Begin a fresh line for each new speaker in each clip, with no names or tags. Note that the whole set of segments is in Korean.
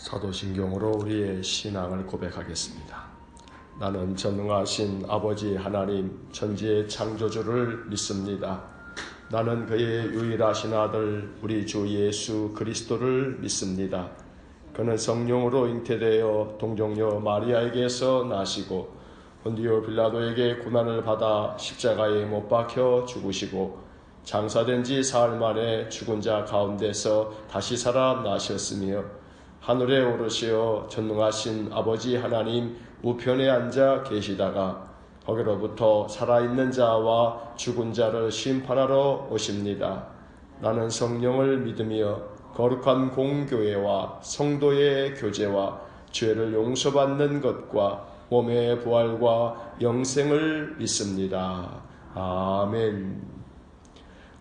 사도신경으로 우리의 신앙을 고백하겠습니다. 나는 전능하신 아버지 하나님 천지의 창조주를 믿습니다. 나는 그의 유일하신 아들 우리 주 예수 그리스도를 믿습니다. 그는 성령으로 잉태되어 동정녀 마리아에게서 나시고 본디오 빌라도에게 고난을 받아 십자가에 못 박혀 죽으시고 장사된 지 사흘 만에 죽은 자 가운데서 다시 살아나셨으며 하늘에 오르시어 전능하신 아버지 하나님 우편에 앉아 계시다가 거기로부터 살아있는 자와 죽은 자를 심판하러 오십니다. 나는 성령을 믿으며 거룩한 공교회와 성도의 교제와 죄를 용서받는 것과 몸의 부활과 영생을 믿습니다. 아멘.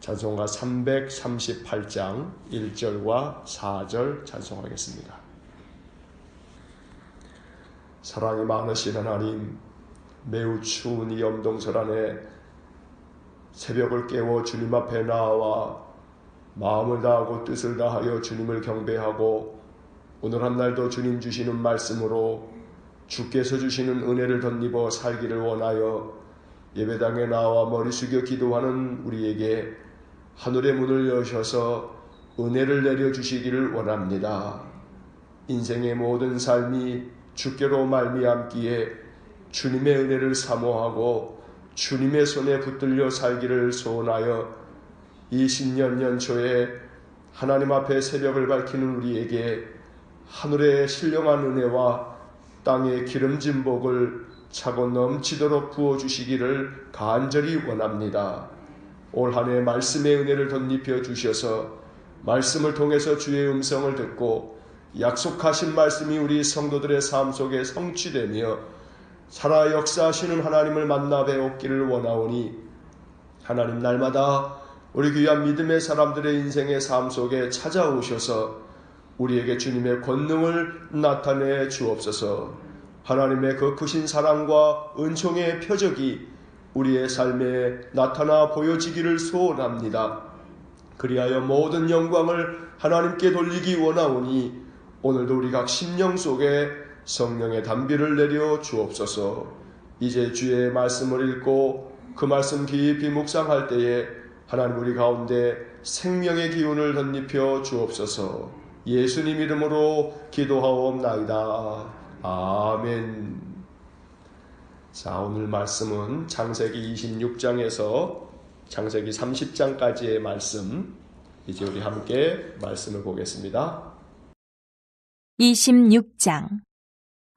찬송가 338장 1절과 4절 찬송하겠습니다. 사랑이 많으신 하나님, 매우 추운 이 염동설 안에 새벽을 깨워 주님 앞에 나와 마음을 다하고 뜻을 다하여 주님을 경배하고 오늘 한 날도 주님 주시는 말씀으로 주께서 주시는 은혜를 덧입어 살기를 원하여 예배당에 나와 머리 숙여 기도하는 우리에게 하늘의 문을 여셔서 은혜를 내려주시기를 원합니다. 인생의 모든 삶이 주께로 말미암기에 주님의 은혜를 사모하고 주님의 손에 붙들려 살기를 소원하여 이 신년 연초에 하나님 앞에 새벽을 밝히는 우리에게 하늘의 신령한 은혜와 땅의 기름진 복을 차고 넘치도록 부어주시기를 간절히 원합니다. 올 한 해 말씀의 은혜를 덧입혀 주셔서 말씀을 통해서 주의 음성을 듣고 약속하신 말씀이 우리 성도들의 삶 속에 성취되며 살아 역사하시는 하나님을 만나 배웠기를 원하오니 하나님 날마다 우리 귀한 믿음의 사람들의 인생의 삶 속에 찾아오셔서 우리에게 주님의 권능을 나타내 주옵소서. 하나님의 그 크신 사랑과 은총의 표적이 우리의 삶에 나타나 보여지기를 소원합니다. 그리하여 모든 영광을 하나님께 돌리기 원하오니 오늘도 우리 각 심령 속에 성령의 단비를 내려 주옵소서. 이제 주의 말씀을 읽고 그 말씀 깊이 묵상할 때에 하나님 우리 가운데 생명의 기운을 덧입혀 주옵소서. 예수님 이름으로 기도하옵나이다. 아멘. 자, 오늘 말씀은 창세기 26장에서 창세기 30장까지의 말씀, 이제 우리 함께 말씀을 보겠습니다.
26장.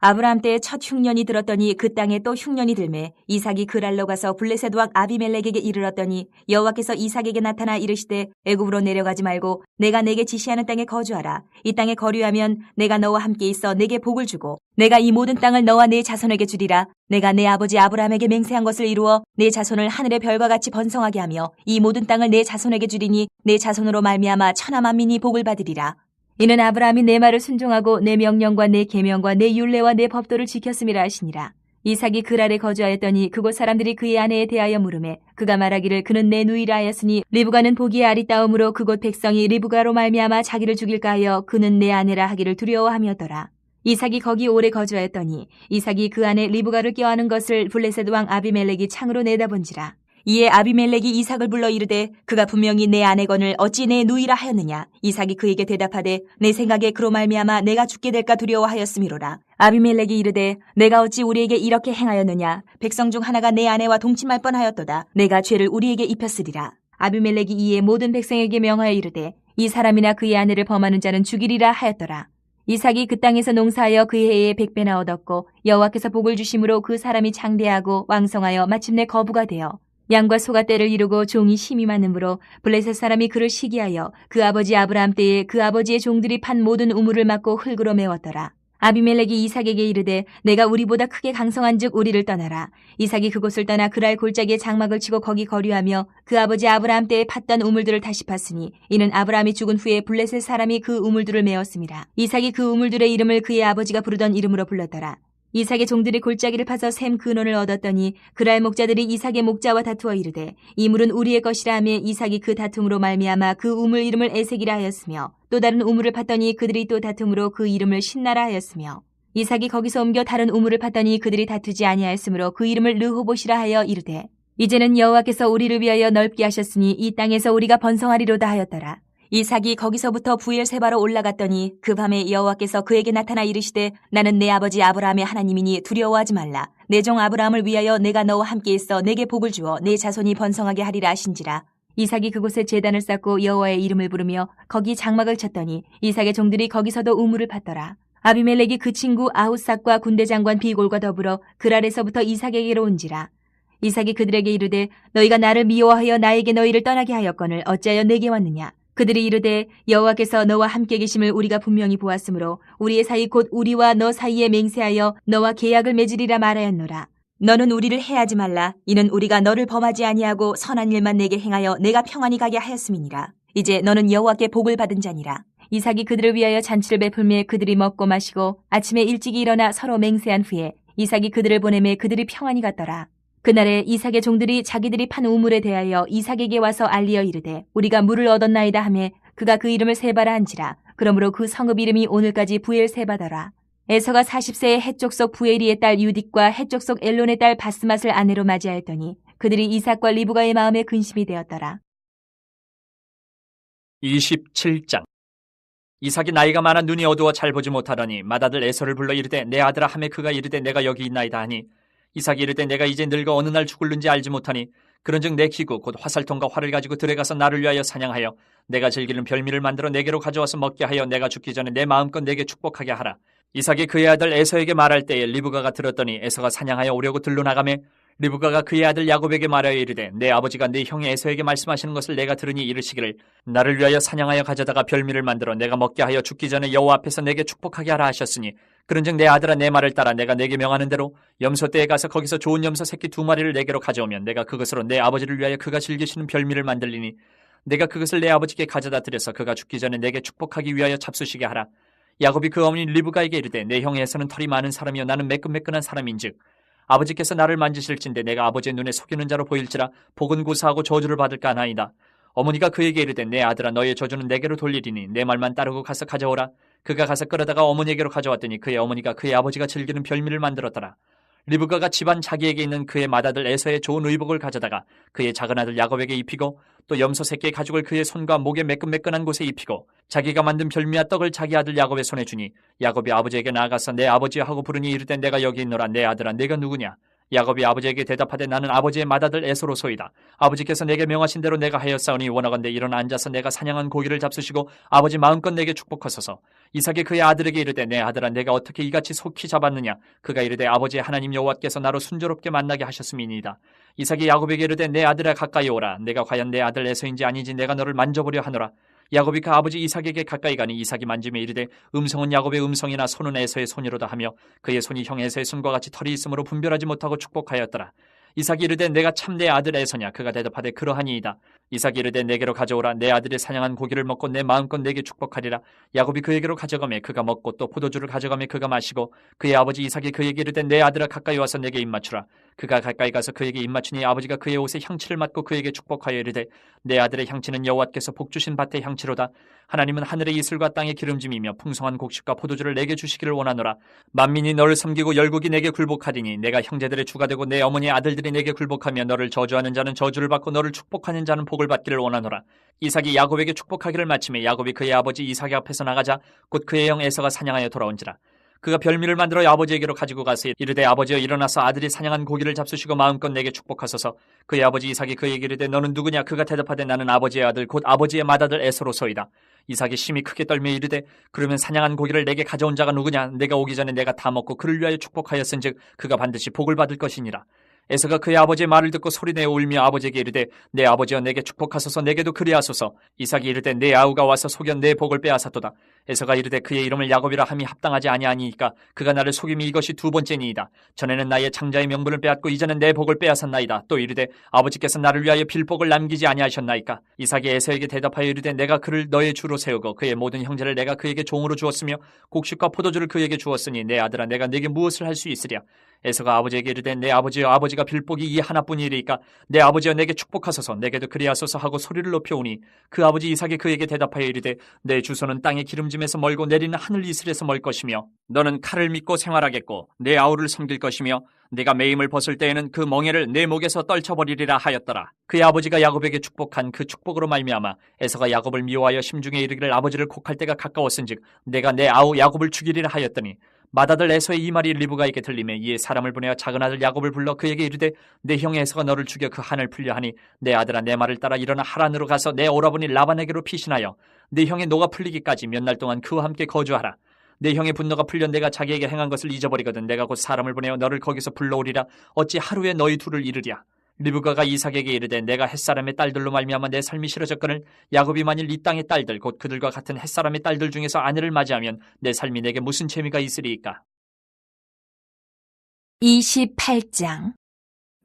아브라함 때에 첫 흉년이 들었더니 그 땅에 또 흉년이 들매 이삭이 그랄로 가서 블레셋 왕 아비멜렉에게 이르렀더니 여호와께서 이삭에게 나타나 이르시되 애굽으로 내려가지 말고 내가 내게 지시하는 땅에 거주하라. 이 땅에 거류하면 내가 너와 함께 있어 내게 복을 주고 내가 이 모든 땅을 너와 네 자손에게 주리라. 내가 내 아버지 아브라함에게 맹세한 것을 이루어 내 자손을 하늘의 별과 같이 번성하게 하며 이 모든 땅을 내 자손에게 주리니 내 자손으로 말미암아 천하 만민이 복을 받으리라. 이는 아브라함이 내 말을 순종하고 내 명령과 내 계명과 내 율례와 내 법도를 지켰음이라 하시니라. 이삭이 그랄에 거주하였더니 그곳 사람들이 그의 아내에 대하여 물으매 그가 말하기를 그는 내 누이라 하였으니 리브가는 보기에 아리따움으로 그곳 백성이 리브가로 말미암아 자기를 죽일까 하여 그는 내 아내라 하기를 두려워하며더라. 이삭이 거기 오래 거주하였더니 이삭이 그 아내 리브가를 껴안은 것을 블레셋 왕 아비멜렉이 창으로 내다본지라. 이에 아비멜렉이 이삭을 불러 이르되 그가 분명히 내 아내건을 어찌 내 누이라 하였느냐. 이삭이 그에게 대답하되 내 생각에 그로 말미암아 내가 죽게 될까 두려워하였음이로라. 아비멜렉이 이르되 내가 어찌 우리에게 이렇게 행하였느냐. 백성 중 하나가 내 아내와 동침할 뻔하였도다. 내가 죄를 우리에게 입혔으리라. 아비멜렉이 이에 모든 백성에게 명하여 이르되 이 사람이나 그의 아내를 범하는 자는 죽이리라 하였더라. 이삭이 그 땅에서 농사하여 그 해에 100배나 얻었고 여호와께서 복을 주심으로 그 사람이 장대하고 왕성하여 마침내 거부가 되어 양과 소가 떼를 이루고 종이 심이 많음으로 블레셋 사람이 그를 시기하여 그 아버지 아브라함 때에 그 아버지의 종들이 판 모든 우물을 막고 흙으로 메웠더라. 아비멜렉이 이삭에게 이르되 내가 우리보다 크게 강성한즉 우리를 떠나라. 이삭이 그곳을 떠나 그랄 골짜기에 장막을 치고 거기 거류하며 그 아버지 아브라함 때에 팠던 우물들을 다시 팠으니 이는 아브라함이 죽은 후에 블레셋 사람이 그 우물들을 메었음이라. 이삭이 그 우물들의 이름을 그의 아버지가 부르던 이름으로 불렀더라. 이삭의 종들이 골짜기를 파서 샘 근원을 얻었더니 그랄 목자들이 이삭의 목자와 다투어 이르되 이 물은 우리의 것이라 하며 이삭이 그 다툼으로 말미암아 그 우물 이름을 에색이라 하였으며 또 다른 우물을 팠더니 그들이 또 다툼으로 그 이름을 신나라 하였으며 이삭이 거기서 옮겨 다른 우물을 팠더니 그들이 다투지 아니하였으므로 그 이름을 르호봇이라 하여 이르되 이제는 여호와께서 우리를 위하여 넓게 하셨으니 이 땅에서 우리가 번성하리로다 하였더라. 이삭이 거기서부터 부엘세바로 올라갔더니 그 밤에 여호와께서 그에게 나타나 이르시되 나는 내 아버지 아브라함의 하나님이니 두려워하지 말라. 내 종 아브라함을 위하여 내가 너와 함께 있어 내게 복을 주어 내 자손이 번성하게 하리라 하신지라. 이삭이 그곳에 제단을 쌓고 여호와의 이름을 부르며 거기 장막을 쳤더니 이삭의 종들이 거기서도 우물을 팠더라. 아비멜렉이 그 친구 아웃삭과 군대장관 비골과 더불어 그랄에서부터 이삭에게로 온지라. 이삭이 그들에게 이르되 너희가 나를 미워하여 나에게 너희를 떠나게 하였거늘 어찌하여 내게 왔느냐. 그들이 이르되 여호와께서 너와 함께 계심을 우리가 분명히 보았으므로 우리의 사이 곧 우리와 너 사이에 맹세하여 너와 계약을 맺으리라 말하였노라. 너는 우리를 해하지 말라. 이는 우리가 너를 범하지 아니하고 선한 일만 내게 행하여 내가 평안히 가게 하였음이니라. 이제 너는 여호와께 복을 받은 자니라. 이삭이 그들을 위하여 잔치를 베풀매 그들이 먹고 마시고 아침에 일찍이 일어나 서로 맹세한 후에 이삭이 그들을 보내매 그들이 평안히 갔더라. 그날에 이삭의 종들이 자기들이 판 우물에 대하여 이삭에게 와서 알리어 이르되 우리가 물을 얻었나이다 하매 그가 그 이름을 세바라 한지라. 그러므로 그 성읍 이름이 오늘까지 부엘세바더라. 에서가 40세에 헷족 속 부에리의 딸 유딕과 헷족 속 엘론의 딸 바스맛을 아내로 맞이하였더니 그들이 이삭과 리브가의 마음에 근심이 되었더라.
27장. 이삭이 나이가 많아 눈이 어두워 잘 보지 못하더니 맏아들 에서를 불러 이르되 내 아들아 하매 그가 이르되 내가 여기 있나이다 하니 이삭이 이르되 내가 이제 늙어 어느 날 죽을는지 알지 못하니 그런즉 내 기구 곧 화살통과 활을 가지고 들에 가서 나를 위하여 사냥하여 내가 즐기는 별미를 만들어 내게로 가져와서 먹게 하여 내가 죽기 전에 내 마음껏 내게 축복하게 하라. 이삭이 그의 아들 에서에게 말할 때에 리브가가 들었더니 에서가 사냥하여 오려고 들로 나가매 리브가가 그의 아들 야곱에게 말하여 이르되 내 아버지가 내 형 에서에게 말씀하시는 것을 내가 들으니 이르시기를 나를 위하여 사냥하여 가져다가 별미를 만들어 내가 먹게 하여 죽기 전에 여호와 앞에서 내게 축복하게 하라 하셨으니 그런즉 내 아들아 내 말을 따라 내가 내게 명하는 대로 염소떼에 가서 거기서 좋은 염소 새끼 2마리를 내게로 가져오면 내가 그것으로 내 아버지를 위하여 그가 즐기시는 별미를 만들리니 내가 그것을 내 아버지께 가져다 드려서 그가 죽기 전에 내게 축복하기 위하여 잡수시게 하라. 야곱이 그 어머니 리브가에게 이르되 내 형 에서는 털이 많은 사람이요 나는 매끈매끈한 사람인즉 아버지께서 나를 만지실진데 내가 아버지의 눈에 속이는 자로 보일지라 복은 고사하고 저주를 받을까 하나이다. 어머니가 그에게 이르되 내 아들아 너의 저주는 내게로 돌리리니 내 말만 따르고 가서 가져오라. 그가 가서 끌어다가 어머니에게로 가져왔더니 그의 어머니가 그의 아버지가 즐기는 별미를 만들었더라. 리브가가 집안 자기에게 있는 그의 맏아들 에서의 좋은 의복을 가져다가 그의 작은 아들 야곱에게 입히고 또 염소 새끼의 가죽을 그의 손과 목에 매끈매끈한 곳에 입히고 자기가 만든 별미와 떡을 자기 아들 야곱의 손에 주니 야곱이 아버지에게 나아가서 내 아버지여 하고 부르니 이르되 내가 여기 있노라. 내 아들아 내가 누구냐. 야곱이 아버지에게 대답하되 나는 아버지의 맏아들 에서로소이다. 아버지께서 내게 명하신 대로 내가 하였사오니 원하건대 일어나 앉아서 내가 사냥한 고기를 잡수시고 아버지 마음껏 내게 축복하소서. 이삭이 그의 아들에게 이르되 내 아들아 내가 어떻게 이같이 속히 잡았느냐. 그가 이르되 아버지의 하나님 여호와께서 나로 순조롭게 만나게 하셨음이니이다. 이삭이 야곱에게 이르되 내 아들아 가까이 오라. 내가 과연 내 아들 에서인지 아닌지 내가 너를 만져보려 하노라. 야곱이 그 아버지 이삭에게 가까이 가니 이삭이 만지며 이르되 음성은 야곱의 음성이나 손은 에서의 손이로다 하며 그의 손이 형 에서의 손과 같이 털이 있으므로 분별하지 못하고 축복하였더라. 이삭이 이르되 내가 참 내 아들 에서냐. 그가 대답하되 그러하니이다. 이삭이 이르되 내게로 가져오라. 내 아들이 사냥한 고기를 먹고 내 마음껏 내게 축복하리라. 야곱이 그에게로 가져가매 그가 먹고 또 포도주를 가져가매 그가 마시고 그의 아버지 이삭이 그에게 이르되 내 아들아 가까이 와서 내게 입맞추라. 그가 가까이 가서 그에게 입맞추니 아버지가 그의 옷에 향치를 맡고 그에게 축복하여 이르되 내 아들의 향치는 여호와께서 복주신 밭의 향치로다. 하나님은 하늘의 이슬과 땅의 기름짐이며 풍성한 곡식과 포도주를 내게 주시기를 원하노라. 만민이 너를 섬기고 열국이 내게 굴복하리니 내가 형제들의 주가 되고 내 어머니의 아들들이 내게 굴복하며 너를 저주하는 자는 저주를 받고 너를 축복하는 자는 복을 받기를 원하노라. 이삭이 야곱에게 축복하기를 마침에 야곱이 그의 아버지 이삭의 앞에서 나가자 곧 그의 형 에서가 사냥하여 돌아온지라. 그가 별미를 만들어 아버지에게로 가지고 가서 이르되 아버지여 일어나서 아들이 사냥한 고기를 잡수시고 마음껏 내게 축복하소서. 그의 아버지 이삭이 그에게 이르되 너는 누구냐. 그가 대답하되 나는 아버지의 아들 곧 아버지의 맏아들 에서로소이다. 이삭이 심히 크게 떨며 이르되 그러면 사냥한 고기를 내게 가져온 자가 누구냐. 내가 오기 전에 내가 다 먹고 그를 위하여 축복하였은즉 그가 반드시 복을 받을 것이니라. 에서가 그의 아버지의 말을 듣고 소리내어 울며 아버지에게 이르되 내 아버지여 내게 축복하소서 내게도 그리하소서. 이삭이 이르되 내 아우가 와서 속여 내 복을 빼앗았도다. 에서가 이르되 그의 이름을 야곱이라 함이 합당하지 아니하니이까 그가 나를 속임이 이것이 두 번째니이다. 전에는 나의 장자의 명분을 빼앗고 이제는 내 복을 빼앗았나이다. 또 이르되 아버지께서 나를 위하여 빌복을 남기지 아니하셨나이까. 이삭이 에서에게 대답하여 이르되 내가 그를 너의 주로 세우고 그의 모든 형제를 내가 그에게 종으로 주었으며 곡식과 포도주를 그에게 주었으니 내 아들아 내가 네게 무엇을 할 수 있으랴. 에서가 아버지에게 이르되 내 아버지여 아버지가 빌복이 이 하나뿐이리이까 내 아버지여 내게 축복하소서 내게도 그리하소서 하고 소리를 높여오니 그 아버지 이삭이 그에게 대답하여 이르되 내 주소는 땅의 기름짐에서 멀고 내리는 하늘 이슬에서 멀 것이며 너는 칼을 믿고 생활하겠고 내 아우를 섬길 것이며 네가 매임을 벗을 때에는 그 멍에를 내 목에서 떨쳐버리리라 하였더라. 그의 아버지가 야곱에게 축복한 그 축복으로 말미암아 에서가 야곱을 미워하여 심중에 이르기를 아버지를 곡할 때가 가까웠은즉 내가 내 아우 야곱을 죽이리라 하였더니 맏아들 에서의 이 말이 리브가에게 들리매 이에 사람을 보내어 작은 아들 야곱을 불러 그에게 이르되 내 형 에서가 너를 죽여 그 한을 풀려 하니 내 아들아 내 말을 따라 일어나 하란으로 가서 내 오라버니 라반에게로 피신하여 내 형의 노가 풀리기까지 몇 날 동안 그와 함께 거주하라. 내 형의 분노가 풀려 내가 자기에게 행한 것을 잊어버리거든 내가 곧 사람을 보내어 너를 거기서 불러오리라. 어찌 하루에 너희 둘을 이르랴. 리브가가 이삭에게 이르되 내가 햇사람의 딸들로 말미암아 내 삶이 싫어졌거늘 야곱이 만일 이 땅의 딸들 곧 그들과 같은 햇사람의 딸들 중에서 아내를 맞이하면 내 삶이 내게 무슨 재미가 있으리이까.
28장.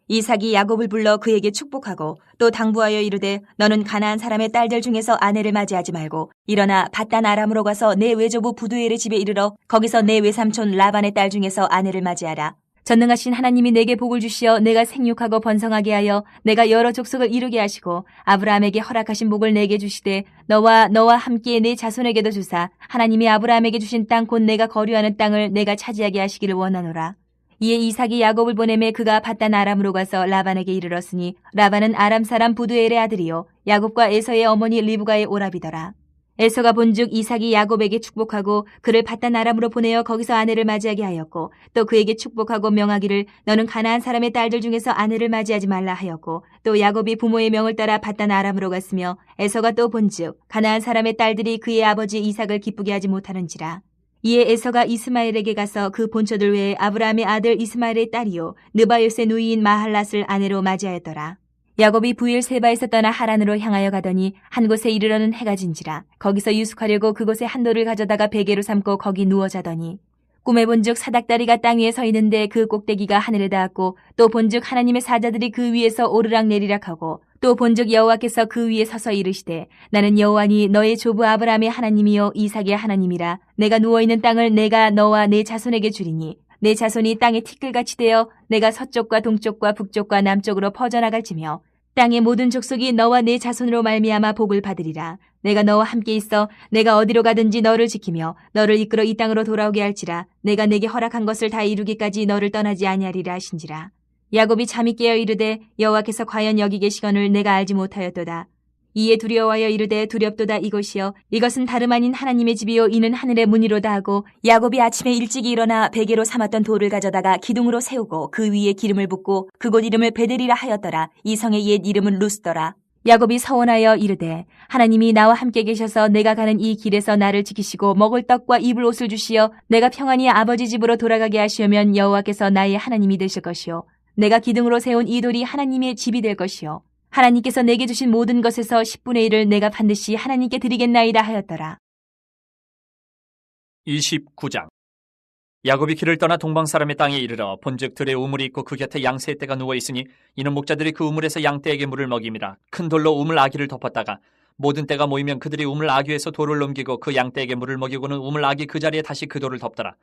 이삭이 야곱을 불러 그에게 축복하고 또 당부하여 이르되 너는 가나안 사람의 딸들 중에서 아내를 맞이하지 말고 일어나 밧단 아람으로 가서 내 외조부 부두엘의 집에 이르러 거기서 내 외삼촌 라반의 딸 중에서 아내를 맞이하라. 전능하신 하나님이 내게 복을 주시어 내가 생육하고 번성하게 하여 내가 여러 족속을 이루게 하시고 아브라함에게 허락하신 복을 내게 주시되 너와 함께 내 자손에게도 주사 하나님이 아브라함에게 주신 땅 곧 내가 거류하는 땅을 내가 차지하게 하시기를 원하노라. 이에 이삭이 야곱을 보내매 그가 밧단 아람으로 가서 라반에게 이르렀으니 라반은 아람 사람 부두엘의 아들이요 야곱과 에서의 어머니 리브가의 오라비더라. 에서가 본즉 이삭이 야곱에게 축복하고 그를 밧단 아람으로 보내어 거기서 아내를 맞이하게 하였고 또 그에게 축복하고 명하기를 너는 가나안 사람의 딸들 중에서 아내를 맞이하지 말라 하였고 또 야곱이 부모의 명을 따라 밧단 아람으로 갔으며 에서가 또 본즉 가나안 사람의 딸들이 그의 아버지 이삭을 기쁘게 하지 못하는지라. 이에 에서가 이스마엘에게 가서 그 본처들 외에 아브라함의 아들 이스마엘의 딸이요 느바요스의 누이인 마할랏을 아내로 맞이하였더라. 야곱이 부엘세바에서 떠나 하란으로 향하여 가더니 한 곳에 이르러는 해가 진지라. 거기서 유숙하려고 그곳에 한 돌을 가져다가 베개로 삼고 거기 누워 자더니 꿈에 본즉 사닥다리가 땅 위에 서 있는데 그 꼭대기가 하늘에 닿았고 또 본즉 하나님의 사자들이 그 위에서 오르락 내리락 하고 또 본즉 여호와께서 그 위에 서서 이르시되 나는 여호와니 너의 조부 아브라함의 하나님이요 이삭의 하나님이라. 내가 누워있는 땅을 내가 너와 내 자손에게 주리니 내 자손이 땅의 티끌같이 되어 내가 서쪽과 동쪽과 북쪽과 남쪽으로 퍼져나갈지며 땅의 모든 족속이 너와 내 자손으로 말미암아 복을 받으리라. 내가 너와 함께 있어 내가 어디로 가든지 너를 지키며 너를 이끌어 이 땅으로 돌아오게 할지라. 내가 내게 허락한 것을 다 이루기까지 너를 떠나지 아니하리라 하신지라. 야곱이 잠이 깨어 이르되 여호와께서 과연 여기 계시거늘 내가 알지 못하였도다. 이에 두려워하여 이르되 두렵도다 이것이여 이것은 다름 아닌 하나님의 집이요 이는 하늘의 문이로다 하고 야곱이 아침에 일찍 일어나 베개로 삼았던 돌을 가져다가 기둥으로 세우고 그 위에 기름을 붓고 그곳 이름을 베델이라 하였더라. 이 성의 옛 이름은 루스더라. 야곱이 서원하여 이르되 하나님이 나와 함께 계셔서 내가 가는 이 길에서 나를 지키시고 먹을 떡과 입을 옷을 주시어 내가 평안히 아버지 집으로 돌아가게 하시오면 여호와께서 나의 하나님이 되실 것이요 내가 기둥으로 세운 이 돌이 하나님의 집이 될 것이요 하나님께서 내게 주신 모든 것에서 10분의 1을 내가 반드시 하나님께 드리겠나이다 하였더라.
29장. 야곱이 길을 떠나 동방 사람의 땅에 이르러 본즉 들에 우물이 있고 그 곁에 양새의 떼가 누워 있으니 이는 목자들이 그 우물에서 양떼에게 물을 먹임이라. 큰 돌로 우물 아귀를 덮었다가 모든 떼가 모이면 그들이 우물 아귀에서 돌을 넘기고 그 양떼에게 물을 먹이고는 우물 아귀 그 자리에 다시 그 돌을 덮더라.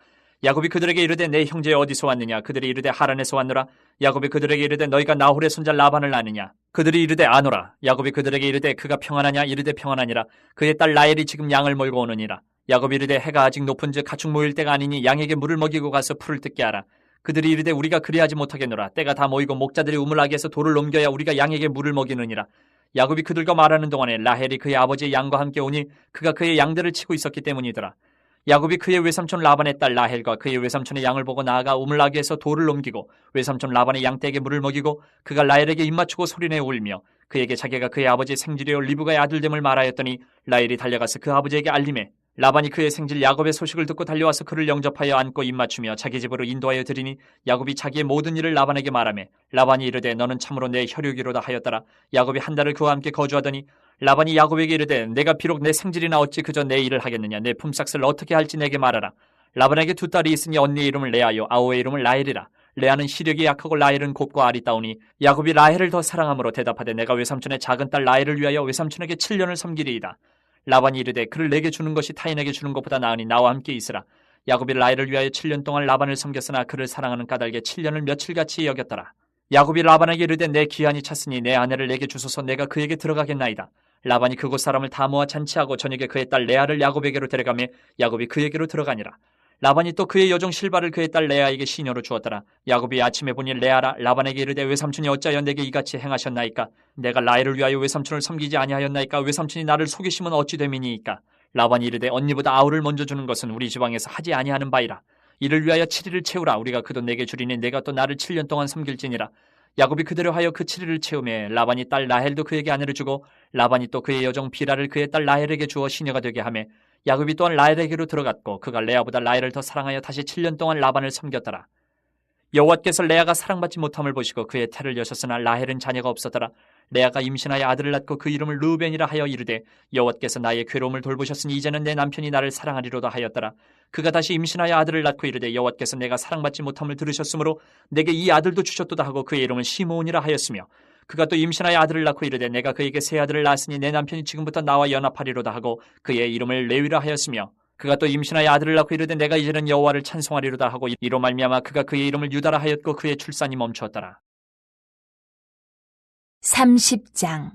야곱이 그들에게 이르되 내 형제 어디서 왔느냐. 그들이 이르되 하란에서 왔노라. 야곱이 그들에게 이르되 너희가 나홀의 손자 라반을 아느냐. 그들이 이르되 아노라. 야곱이 그들에게 이르되 그가 평안하냐. 이르되 평안하니라. 그의 딸 라헬이 지금 양을 몰고 오느니라. 야곱이 이르되 해가 아직 높은즉 가축 모일 때가 아니니 양에게 물을 먹이고 가서 풀을 뜯게 하라. 그들이 이르되 우리가 그리하지 못하겠노라. 때가 다 모이고 목자들이 우물아귀에서 돌을 옮겨야 우리가 양에게 물을 먹이느니라. 야곱이 그들과 말하는 동안에 라헬이 그의 아버지의 양과 함께 오니 그가 그의 양들을 치고 있었기 때문이더라. 야곱이 그의 외삼촌 라반의 딸 라헬과 그의 외삼촌의 양을 보고 나아가 우물아귀에서 돌을 옮기고 외삼촌 라반의 양떼에게 물을 먹이고 그가 라헬에게 입맞추고 소리내어 울며 그에게 자기가 그의 아버지의 생질이요 리브가의 아들됨을 말하였더니 라헬이 달려가서 그 아버지에게 알림해 라반이 그의 생질 야곱의 소식을 듣고 달려와서 그를 영접하여 안고 입맞추며 자기 집으로 인도하여 드리니 야곱이 자기의 모든 일을 라반에게 말하며 라반이 이르되 너는 참으로 내 혈육이로다 하였더라. 야곱이 한 달을 그와 함께 거주하더니 라반이 야곱에게 이르되 내가 비록 내 생질이나 어찌 그저 내 일을 하겠느냐. 내 품삯을 어떻게 할지 내게 말하라. 라반에게 두 딸이 있으니 언니의 이름을 레아요 아우의 이름을 라헬이라. 레아는 시력이 약하고 라헬은 곱고 아리따우니 야곱이 라헬을 더 사랑함으로 대답하되 내가 외삼촌의 작은 딸 라헬을 위하여 외삼촌에게 7년을 섬기리이다. 라반이 이르되 그를 내게 주는 것이 타인에게 주는 것보다 나으니 나와 함께 있으라. 야곱이 라헬을 위하여 7년 동안 라반을 섬겼으나 그를 사랑하는 까닭에 7년을 며칠같이 여겼더라. 야곱이 라반에게 이르되 내 기한이 찼으니 내 아내를 내게 주소서 내가 그에게 들어가겠나이다. 라반이 그곳 사람을 다 모아 잔치하고 저녁에 그의 딸 레아를 야곱에게로 데려가며 야곱이 그에게로 들어가니라. 라반이 또 그의 여종 실바를 그의 딸 레아에게 시녀로 주었더라. 야곱이 아침에 보니 레아라. 라반에게 이르되 외삼촌이 어찌하여 내게 이같이 행하셨나이까? 내가 라헬을 위하여 외삼촌을 섬기지 아니하였나이까? 외삼촌이 나를 속이시면 어찌 됨이니이까? 라반이 이르되 언니보다 아우를 먼저 주는 것은 우리 지방에서 하지 아니하는 바이라. 이를 위하여 7일을 채우라. 우리가 그 돈 내게 주리니 내가 또 나를 7년 동안 섬길지니라. 야곱이 그대로 하여 그 7일을 채우매 라반이 딸 라헬도 그에게 아내를 주고 라반이 또 그의 여종 비라를 그의 딸 라헬에게 주어 시녀가 되게 하매 야곱이 또한 라헬에게로 들어갔고 그가 레아보다 라헬을 더 사랑하여 다시 7년 동안 라반을 섬겼더라. 여호와께서 레아가 사랑받지 못함을 보시고 그의 태를 여셨으나 라헬은 자녀가 없었더라. 레아가 임신하여 아들을 낳고 그 이름을 르우벤이라 하여 이르되 여호와께서 나의 괴로움을 돌보셨으니 이제는 내 남편이 나를 사랑하리로다 하였더라. 그가 다시 임신하여 아들을 낳고 이르되 여호와께서 내가 사랑받지 못함을 들으셨으므로 내게 이 아들도 주셨도다 하고 그의 이름을 시므온이라 하였으며 그가 또 임신하여 아들을 낳고 이르되 내가 그에게 새 아들을 낳았으니 내 남편이 지금부터 나와 연합하리로다 하고 그의 이름을 레위라 하였으며 그가 또 임신하여 아들을 낳고 이르되 내가 이제는 여호와를 찬송하리로다 하고 이로 말미암아 그가 그의 이름을 유다라 하였고 그의 출산이 멈추었더라.
30장.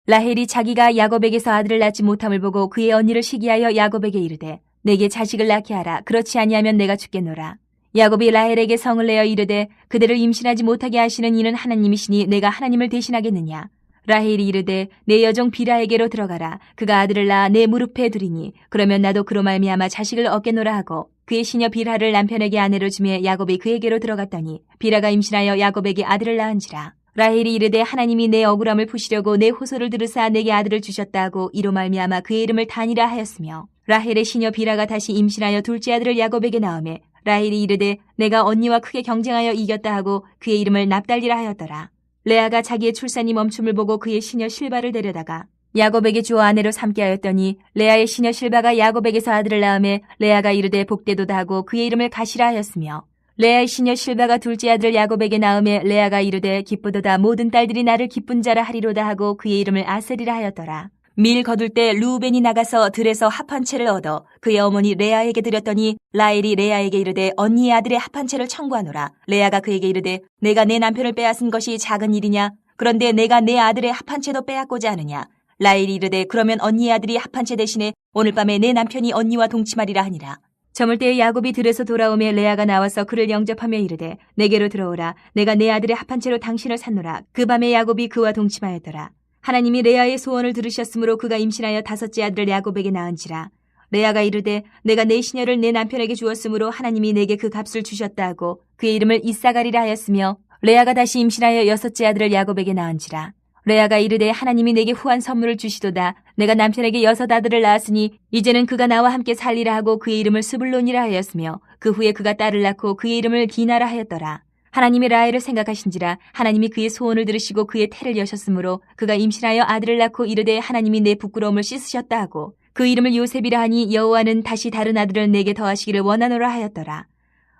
라헬이 자기가 야곱에게서 아들을 낳지 못함을 보고 그의 언니를 시기하여 야곱에게 이르되 내게 자식을 낳게 하라. 그렇지 아니하면 내가 죽겠노라. 야곱이 라헬에게 성을 내어 이르되 그대를 임신하지 못하게 하시는 이는 하나님이시니 내가 하나님을 대신하겠느냐. 라헬이 이르되 내 여종 비라에게로 들어가라. 그가 아들을 낳아 내 무릎에 두리니 그러면 나도 그로 말미암아 자식을 얻겠노라 하고 그의 시녀 비라를 남편에게 아내로 주며 야곱이 그에게로 들어갔더니 비라가 임신하여 야곱에게 아들을 낳은지라. 라헬이 이르되 하나님이 내 억울함을 푸시려고 내 호소를 들으사 내게 아들을 주셨다 하고 이로 말미암아 그의 이름을 단이라 하였으며 라헬의 시녀 비라가 다시 임신하여 둘째 아들을 야곱에게 낳으매 라헬이 이르되 내가 언니와 크게 경쟁하여 이겼다 하고 그의 이름을 납달리라 하였더라. 레아가 자기의 출산이 멈춤을 보고 그의 시녀 실바를 데려다가 야곱에게 주어 아내로 삼게 하였더니 레아의 시녀 실바가 야곱에게서 아들을 낳으매 레아가 이르되 복되도다 하고 그의 이름을 가시라 하였으며 레아의 시녀 실바가 둘째 아들을 야곱에게 낳으매 레아가 이르되 기쁘도다 모든 딸들이 나를 기쁜 자라 하리로다 하고 그의 이름을 아셀이라 하였더라. 밀 거둘 때 르우벤이 나가서 들에서 합한 채를 얻어 그의 어머니 레아에게 드렸더니 라헬이 레아에게 이르되 언니의 아들의 합한 채를 청구하노라. 레아가 그에게 이르되 내가 내 남편을 빼앗은 것이 작은 일이냐? 그런데 내가 내 아들의 합한 채도 빼앗고자 하느냐? 라헬이 이르되 그러면 언니의 아들이 합한 채 대신에 오늘 밤에 내 남편이 언니와 동침하리라 하니라. 저물 때에 야곱이 들에서 돌아오며 레아가 나와서 그를 영접하며 이르되 내게로 들어오라. 내가 내 아들의 합한 채로 당신을 샀노라. 그 밤에 야곱이 그와 동침하였더라. 하나님이 레아의 소원을 들으셨으므로 그가 임신하여 다섯째 아들을 야곱에게 낳은지라. 레아가 이르되 내가 내 시녀를 내 남편에게 주었으므로 하나님이 내게 그 값을 주셨다 하고 그의 이름을 이사가리라 하였으며 레아가 다시 임신하여 여섯째 아들을 야곱에게 낳은지라. 레아가 이르되 하나님이 내게 후한 선물을 주시도다. 내가 남편에게 여섯 아들을 낳았으니 이제는 그가 나와 함께 살리라 하고 그의 이름을 스불론이라 하였으며 그 후에 그가 딸을 낳고 그의 이름을 디나라 하였더라. 하나님이 라헬을 생각하신지라. 하나님이 그의 소원을 들으시고 그의 태를 여셨으므로 그가 임신하여 아들을 낳고 이르되 하나님이 내 부끄러움을 씻으셨다 하고 그 이름을 요셉이라 하니 여호와는 다시 다른 아들을 내게 더하시기를 원하노라 하였더라.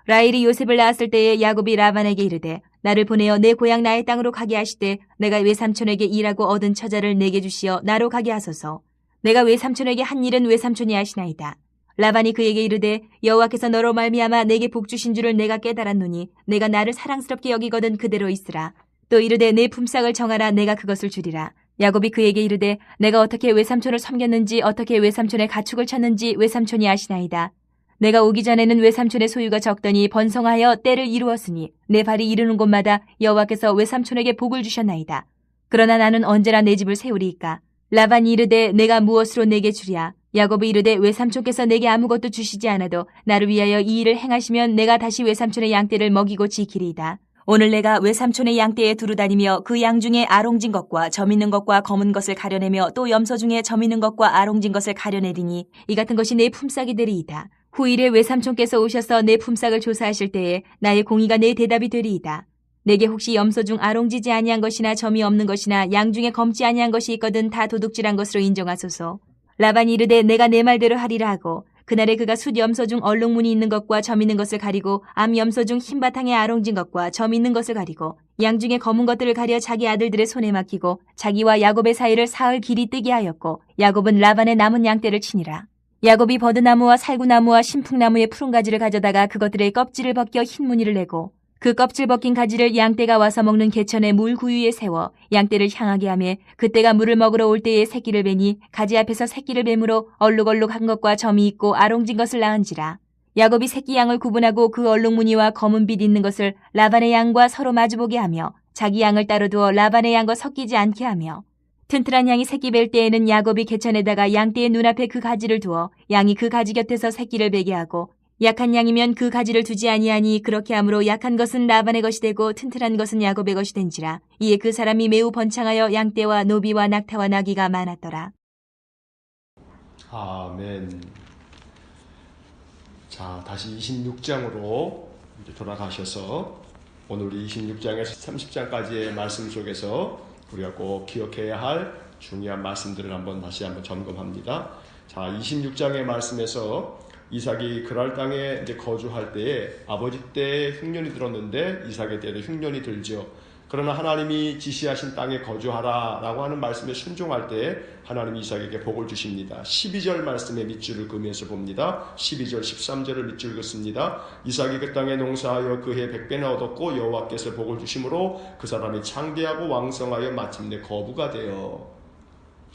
라헬이 요셉을 낳았을 때에 야곱이 라반에게 이르되 나를 보내어 내 고향 나의 땅으로 가게 하시되 내가 외삼촌에게 일하고 얻은 처자를 내게 주시어 나로 가게 하소서. 내가 외삼촌에게 한 일은 외삼촌이 하시나이다. 라반이 그에게 이르되 여호와께서 너로 말미암아 내게 복 주신 줄을 내가 깨달았노니 내가 나를 사랑스럽게 여기거든 그대로 있으라. 또 이르되 내 품삯을 정하라. 내가 그것을 주리라. 야곱이 그에게 이르되 내가 어떻게 외삼촌을 섬겼는지 어떻게 외삼촌의 가축을 쳤는지 외삼촌이 아시나이다. 내가 오기 전에는 외삼촌의 소유가 적더니 번성하여 때를 이루었으니 내 발이 이르는 곳마다 여호와께서 외삼촌에게 복을 주셨나이다. 그러나 나는 언제나 내 집을 세우리이까. 라반이 이르되 내가 무엇으로 내게 주랴. 야곱이 이르되 외삼촌께서 내게 아무것도 주시지 않아도 나를 위하여 이 일을 행하시면 내가 다시 외삼촌의 양떼를 먹이고 지키리이다. 오늘 내가 외삼촌의 양떼에 두루 다니며 그 양 중에 아롱진 것과 점 있는 것과 검은 것을 가려내며 또 염소 중에 점 있는 것과 아롱진 것을 가려내리니 이 같은 것이 내 품삯이 되리이다. 후일에 외삼촌께서 오셔서 내 품삯을 조사하실 때에 나의 공의가 내 대답이 되리이다. 내게 혹시 염소 중 아롱지지 아니한 것이나 점이 없는 것이나 양 중에 검지 아니한 것이 있거든 다 도둑질한 것으로 인정하소서. 라반이 이르되 내가 내 말대로 하리라 하고 그날에 그가 숫 염소 중 얼룩무늬 있는 것과 점 있는 것을 가리고 암 염소 중 흰 바탕에 아롱진 것과 점 있는 것을 가리고 양 중에 검은 것들을 가려 자기 아들들의 손에 맡기고 자기와 야곱의 사이를 사흘 길이 뜨게 하였고 야곱은 라반의 남은 양떼를 치니라. 야곱이 버드나무와 살구나무와 신풍나무의 푸른 가지를 가져다가 그것들의 껍질을 벗겨 흰 무늬를 내고 그 껍질 벗긴 가지를 양떼가 와서 먹는 개천의 물 구유에 세워 양떼를 향하게 하며 그때가 물을 먹으러 올 때에 새끼를 베니 가지 앞에서 새끼를 뱀으로 얼룩얼룩한 것과 점이 있고 아롱진 것을 낳은지라. 야곱이 새끼 양을 구분하고 그 얼룩무늬와 검은 빛 있는 것을 라반의 양과 서로 마주보게 하며 자기 양을 따로 두어 라반의 양과 섞이지 않게 하며 튼튼한 양이 새끼 뵐 때에는 야곱이 개천에다가 양떼의 눈앞에 그 가지를 두어 양이 그 가지 곁에서 새끼를 베게 하고 약한 양이면 그 가지를 두지 아니하니 그렇게 함으로 약한 것은 라반의 것이 되고 튼튼한 것은 야곱의 것이 된지라. 이에 그 사람이 매우 번창하여 양떼와 노비와 낙타와 나귀가 많았더라.
아멘. 자, 다시 26장으로 돌아가셔서 오늘 우리 26장에서 30장까지의 말씀 속에서 우리가 꼭 기억해야 할 중요한 말씀들을 다시 한번 점검합니다. 자, 26장의 말씀에서 이삭이 그랄 땅에 이제 거주할 때에 아버지 때 흉년이 들었는데 이삭의 때도 흉년이 들죠. 그러나 하나님이 지시하신 땅에 거주하라 라고 하는 말씀에 순종할 때 하나님이 이삭에게 복을 주십니다. 12절 말씀에 밑줄을 그으면서 봅니다. 12절 13절을 밑줄 긋습니다. 이삭이 그 땅에 농사하여 그 해 100배나 얻었고 여호와께서 복을 주심으로 그 사람이 창대하고 왕성하여 마침내 거부가 되어.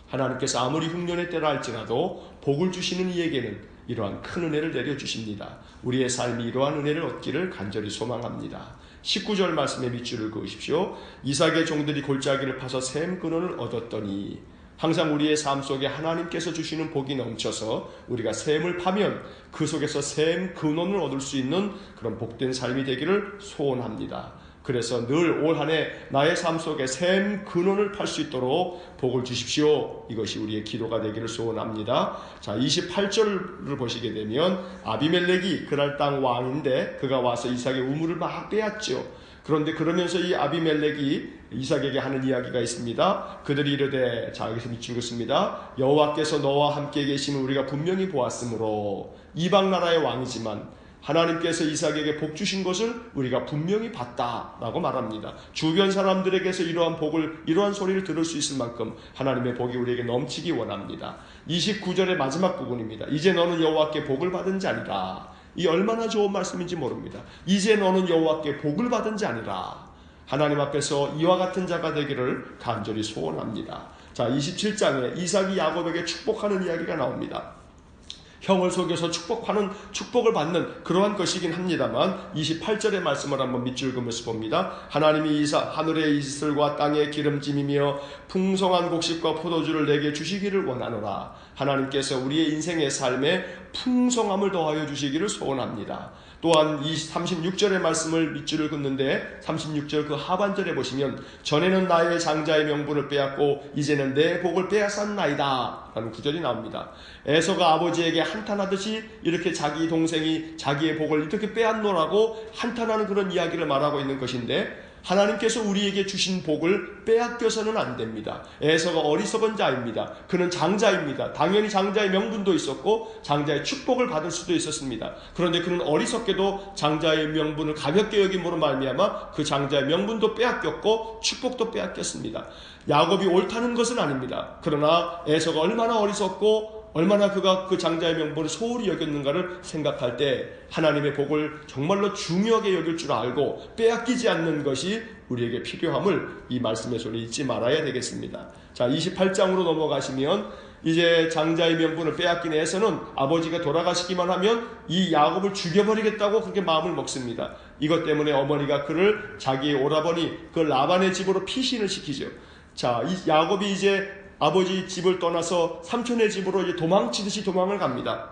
하나님께서 아무리 흉년의 때라 할지라도 복을 주시는 이에게는 이러한 큰 은혜를 내려주십니다. 우리의 삶이 이러한 은혜를 얻기를 간절히 소망합니다. 19절 말씀에 밑줄을 그으십시오. 이삭의 종들이 골짜기를 파서 샘 근원을 얻었더니. 항상 우리의 삶 속에 하나님께서 주시는 복이 넘쳐서 우리가 샘을 파면 그 속에서 샘 근원을 얻을 수 있는 그런 복된 삶이 되기를 소원합니다. 그래서 늘 올 한 해 나의 삶 속에 샘 근원을 팔 수 있도록 복을 주십시오. 이것이 우리의 기도가 되기를 소원합니다. 자, 28절을 보시게 되면 아비멜렉이 그날 땅 왕인데 그가 와서 이삭의 우물을 막 빼앗죠. 그런데 그러면서 이 아비멜렉이 이삭에게 하는 이야기가 있습니다. 그들이 이르되, 자, 여기서 밑줄 긋습니다. 여호와께서 너와 함께 계심을 우리가 분명히 보았으므로 이방 나라의 왕이지만 하나님께서 이삭에게 복 주신 것을 우리가 분명히 봤다라고 말합니다. 주변 사람들에게서 이러한 소리를 들을 수 있을 만큼 하나님의 복이 우리에게 넘치기 원합니다. 29절의 마지막 부분입니다. 이제 너는 여호와께 복을 받은 자니라. 이 얼마나 좋은 말씀인지 모릅니다. 이제 너는 여호와께 복을 받은 자니라. 하나님 앞에서 이와 같은 자가 되기를 간절히 소원합니다. 자, 27장에 이삭이 야곱에게 축복하는 이야기가 나옵니다. 형을 속여서 축복을 받는 그러한 것이긴 합니다만 28절의 말씀을 한번 밑줄 그으면서 봅니다. 하나님이 하늘의 이슬과 땅의 기름짐이며 풍성한 곡식과 포도주를 내게 주시기를 원하노라. 하나님께서 우리의 인생의 삶에 풍성함을 더하여 주시기를 소원합니다. 또한 이 36절의 말씀을 밑줄을 긋는데 36절 그 하반절에 보시면 전에는 나의 장자의 명분을 빼앗고 이제는 내 복을 빼앗았나이다 라는 구절이 나옵니다. 에서가 아버지에게 한탄하듯이 이렇게 자기 동생이 자기의 복을 이렇게 빼앗노라고 한탄하는 그런 이야기를 말하고 있는 것인데 하나님께서 우리에게 주신 복을 빼앗겨서는 안 됩니다. 에서가 어리석은 자입니다. 그는 장자입니다. 당연히 장자의 명분도 있었고 장자의 축복을 받을 수도 있었습니다. 그런데 그는 어리석게도 장자의 명분을 가볍게 여김으로 말미암아 그 장자의 명분도 빼앗겼고 축복도 빼앗겼습니다. 야곱이 옳다는 것은 아닙니다. 그러나 에서가 얼마나 어리석고 얼마나 그가 그 장자의 명분을 소홀히 여겼는가를 생각할 때 하나님의 복을 정말로 중요하게 여길 줄 알고 빼앗기지 않는 것이 우리에게 필요함을 이 말씀에서 잊지 말아야 되겠습니다. 자, 28장으로 넘어가시면 이제 장자의 명분을 빼앗긴 에서는 아버지가 돌아가시기만 하면 이 야곱을 죽여버리겠다고 그렇게 마음을 먹습니다. 이것 때문에 어머니가 그를 자기의 오라버니 그 라반의 집으로 피신을 시키죠. 자, 이 야곱이 이제 아버지 집을 떠나서 삼촌의 집으로 이제 도망치듯이 도망을 갑니다.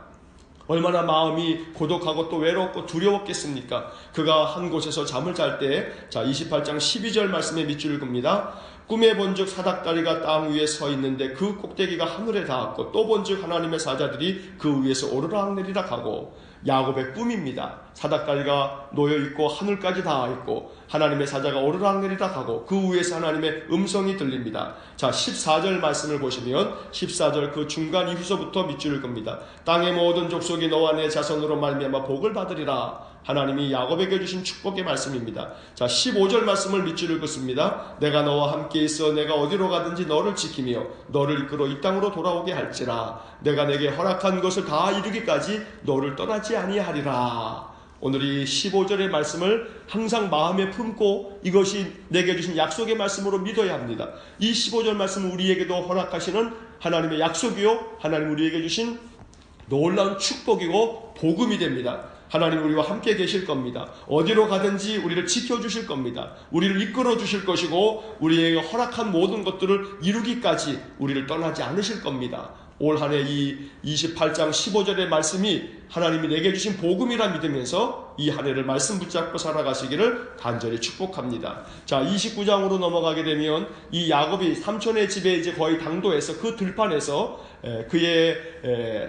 얼마나 마음이 고독하고 또 외롭고 두려웠겠습니까? 그가 한 곳에서 잠을 잘 때, 자 28장 12절 말씀에 밑줄을 긋습니다. 꿈에 본즉 사닥다리가 땅 위에 서 있는데 그 꼭대기가 하늘에 닿았고 또 본즉 하나님의 사자들이 그 위에서 오르락내리락 하고. 야곱의 꿈입니다. 사닥다리가 놓여있고 하늘까지 닿아있고 하나님의 사자가 오르락내리락 하고 그 위에서 하나님의 음성이 들립니다. 자 14절 말씀을 보시면 14절 그 중간 이후서부터 밑줄을 긋습니다. 땅의 모든 족속이 너와 내 자손으로 말미암아 복을 받으리라. 하나님이 야곱에게 주신 축복의 말씀입니다. 자 15절 말씀을 밑줄을 긋습니다. 내가 너와 함께 있어 내가 어디로 가든지 너를 지키며 너를 이끌어 이 땅으로 돌아오게 할지라. 내가 내게 허락한 것을 다 이루기까지 너를 떠나지 아니하리라. 오늘 이 15절의 말씀을 항상 마음에 품고 이것이 내게 주신 약속의 말씀으로 믿어야 합니다. 이 15절 말씀은 우리에게도 허락하시는 하나님의 약속이요 하나님 우리에게 주신 놀라운 축복이고 복음이 됩니다. 하나님 우리와 함께 계실 겁니다. 어디로 가든지 우리를 지켜주실 겁니다. 우리를 이끌어 주실 것이고 우리에게 허락한 모든 것들을 이루기까지 우리를 떠나지 않으실 겁니다. 올 한 해 이 28장 15절의 말씀이 하나님이 내게 주신 복음이라 믿으면서 이 한 해를 말씀 붙잡고 살아가시기를 간절히 축복합니다. 자 29장으로 넘어가게 되면 이 야곱이 삼촌의 집에 이제 거의 당도해서 그 들판에서 그의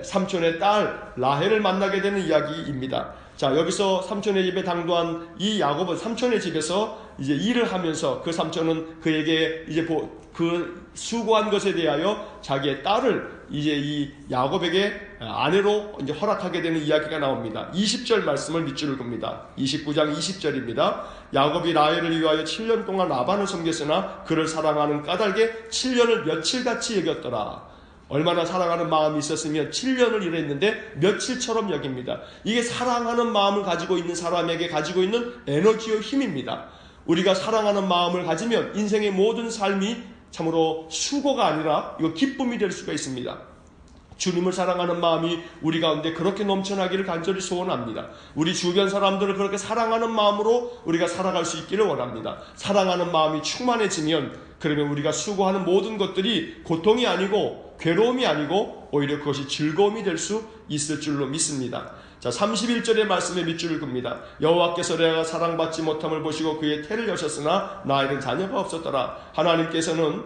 삼촌의 딸 라헬을 만나게 되는 이야기입니다. 자 여기서 삼촌의 집에 당도한 이 야곱은 삼촌의 집에서 이제 일을 하면서 그 삼촌은 그에게 이제 그 수고한 것에 대하여 자기의 딸을 이제 이 야곱에게 아내로 이제 허락하게 되는 이야기가 나옵니다. 20절 말씀을 밑줄을 긋습니다. 29장 20절입니다. 야곱이 라헬을 위하여 7년 동안 라반을 섬겼으나 그를 사랑하는 까닭에 7년을 며칠같이 여겼더라. 얼마나 사랑하는 마음이 있었으면 7년을 일했는데 며칠처럼 여깁니다. 이게 사랑하는 마음을 가지고 있는 사람에게 가지고 있는 에너지와 힘입니다. 우리가 사랑하는 마음을 가지면 인생의 모든 삶이 참으로 수고가 아니라 이거 기쁨이 될 수가 있습니다. 주님을 사랑하는 마음이 우리 가운데 그렇게 넘쳐나기를 간절히 소원합니다. 우리 주변 사람들을 그렇게 사랑하는 마음으로 우리가 살아갈 수 있기를 원합니다. 사랑하는 마음이 충만해지면 그러면 우리가 수고하는 모든 것들이 고통이 아니고 괴로움이 아니고 오히려 그것이 즐거움이 될 수 있을 줄로 믿습니다. 자 31절의 말씀에 밑줄을 긋습니다. 여호와께서 레아가 사랑받지 못함을 보시고 그의 태를 여셨으나 라헬은 자녀가 없었더라. 하나님께서는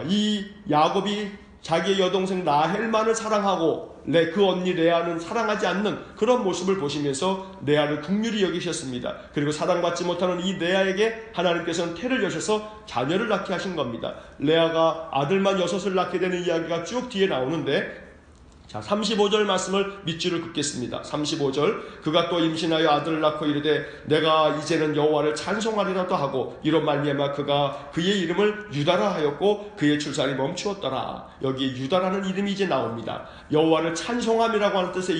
이 야곱이 자기의 여동생 라헬만을 사랑하고 그 언니 레아는 사랑하지 않는 그런 모습을 보시면서 레아를 긍휼히 여기셨습니다. 그리고 사랑받지 못하는 이 레아에게 하나님께서는 태를 여셔서 자녀를 낳게 하신 겁니다. 레아가 아들만 6을 낳게 되는 이야기가 쭉 뒤에 나오는데 자 35절 말씀을 밑줄을 긋겠습니다. 35절 그가 또 임신하여 아들을 낳고 이르되 내가 이제는 여호와를 찬송하리라도 하고 이런 말미암아 그가 그의 이름을 유다라 하였고 그의 출산이 멈추었더라. 여기 유다라는 이름이 이제 나옵니다. 여호와를 찬송함이라고 하는 뜻의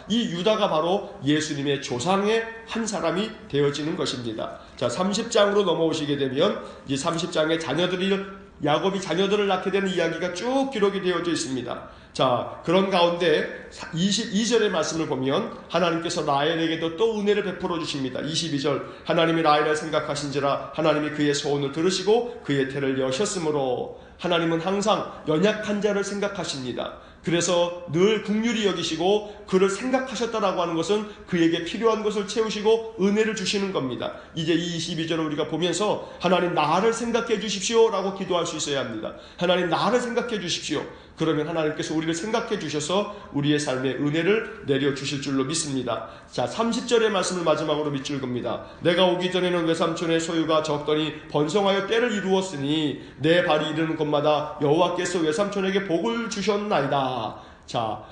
이 유다가 바로 예수님의 조상의 한 사람이 되어지는 것입니다. 자 30장으로 넘어오시게 되면 이 30장의 야곱이 자녀들을 낳게 되는 이야기가 쭉 기록이 되어져 있습니다. 자, 그런 가운데 22절의 말씀을 보면 하나님께서 라헬에게도 또 은혜를 베풀어 주십니다. 22절 하나님이 라헬을 생각하신지라 하나님이 그의 소원을 들으시고 그의 태를 여셨으므로 하나님은 항상 연약한 자를 생각하십니다. 그래서 늘 긍휼히 여기시고 그를 생각하셨다라고 하는 것은 그에게 필요한 것을 채우시고 은혜를 주시는 겁니다. 이제 이 22절을 우리가 보면서 하나님 나를 생각해 주십시오 라고 기도할 수 있어야 합니다. 하나님 나를 생각해 주십시오. 그러면 하나님께서 우리를 생각해 주셔서 우리의 삶에 은혜를 내려주실 줄로 믿습니다. 자 30절의 말씀을 마지막으로 밑줄 긋습니다. 내가 오기 전에는 외삼촌의 소유가 적더니 번성하여 때를 이루었으니 내 발이 이르는 곳마다 여호와께서 외삼촌에게 복을 주셨나이다. 자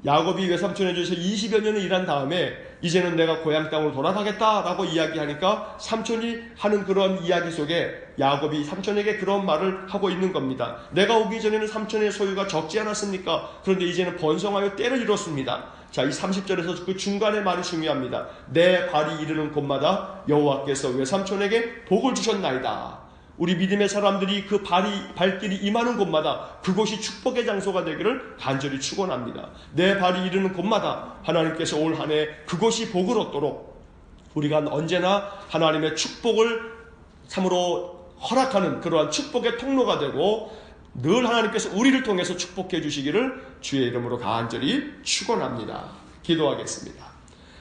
야곱이 외삼촌에게서 20여 년을 일한 다음에 이제는 내가 고향 땅으로 돌아가겠다라고 이야기하니까 삼촌이 하는 그런 이야기 속에 야곱이 삼촌에게 그런 말을 하고 있는 겁니다. 내가 오기 전에는 삼촌의 소유가 적지 않았습니까? 그런데 이제는 번성하여 때를 이뤘습니다. 자, 이 30절에서 그 중간의 말이 중요합니다. 내 발이 이르는 곳마다 여호와께서 외삼촌에게 복을 주셨나이다. 우리 믿음의 사람들이 그 발길이 임하는 곳마다 그곳이 축복의 장소가 되기를 간절히 축원합니다. 내 발이 이르는 곳마다 하나님께서 올 한 해 그곳이 복을 얻도록 우리가 언제나 하나님의 축복을 참으로 허락하는 그러한 축복의 통로가 되고 늘 하나님께서 우리를 통해서 축복해 주시기를 주의 이름으로 간절히 축원합니다. 기도하겠습니다.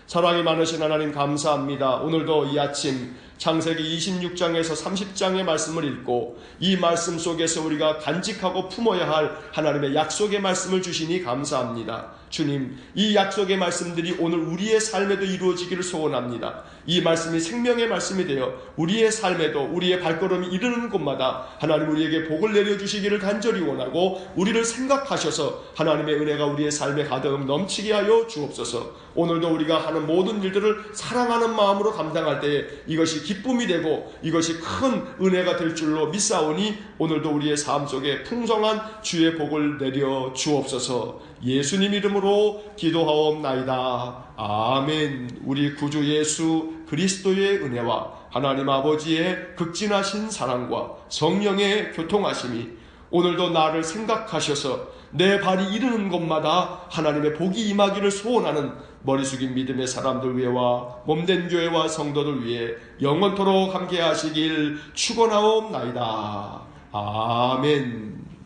사랑이 많으신 하나님 감사합니다. 오늘도 이 아침 창세기 26장에서 30장의 말씀을 읽고 이 말씀 속에서 우리가 간직하고 품어야 할 하나님의 약속의 말씀을 주시니 감사합니다. 주님, 이 약속의 말씀들이 오늘 우리의 삶에도 이루어지기를 소원합니다. 이 말씀이 생명의 말씀이 되어 우리의 삶에도 우리의 발걸음이 이르는 곳마다 하나님 우리에게 복을 내려주시기를 간절히 원하고 우리를 생각하셔서 하나님의 은혜가 우리의 삶에 가득 넘치게 하여 주옵소서. 오늘도 우리가 하는 모든 일들을 사랑하는 마음으로 감당할 때에 이것이 기쁨이 되고 이것이 큰 은혜가 될 줄로 믿사오니 오늘도 우리의 삶 속에 풍성한 주의 복을 내려 주옵소서. 예수님 이름으로 기도하옵나이다. 아멘. 우리 구주 예수 그리스도의 은혜와 하나님 아버지의 극진하신 사랑과 성령의 교통하심이 오늘도 나를 생각하셔서 내 발이 이르는 곳마다 하나님의 복이 임하기를 소원하는 머리 숙인 믿음의 사람들 위에와 몸된 교회와 성도들 위해 영원토록 함께 하시길 축원하옵나이다. 아멘.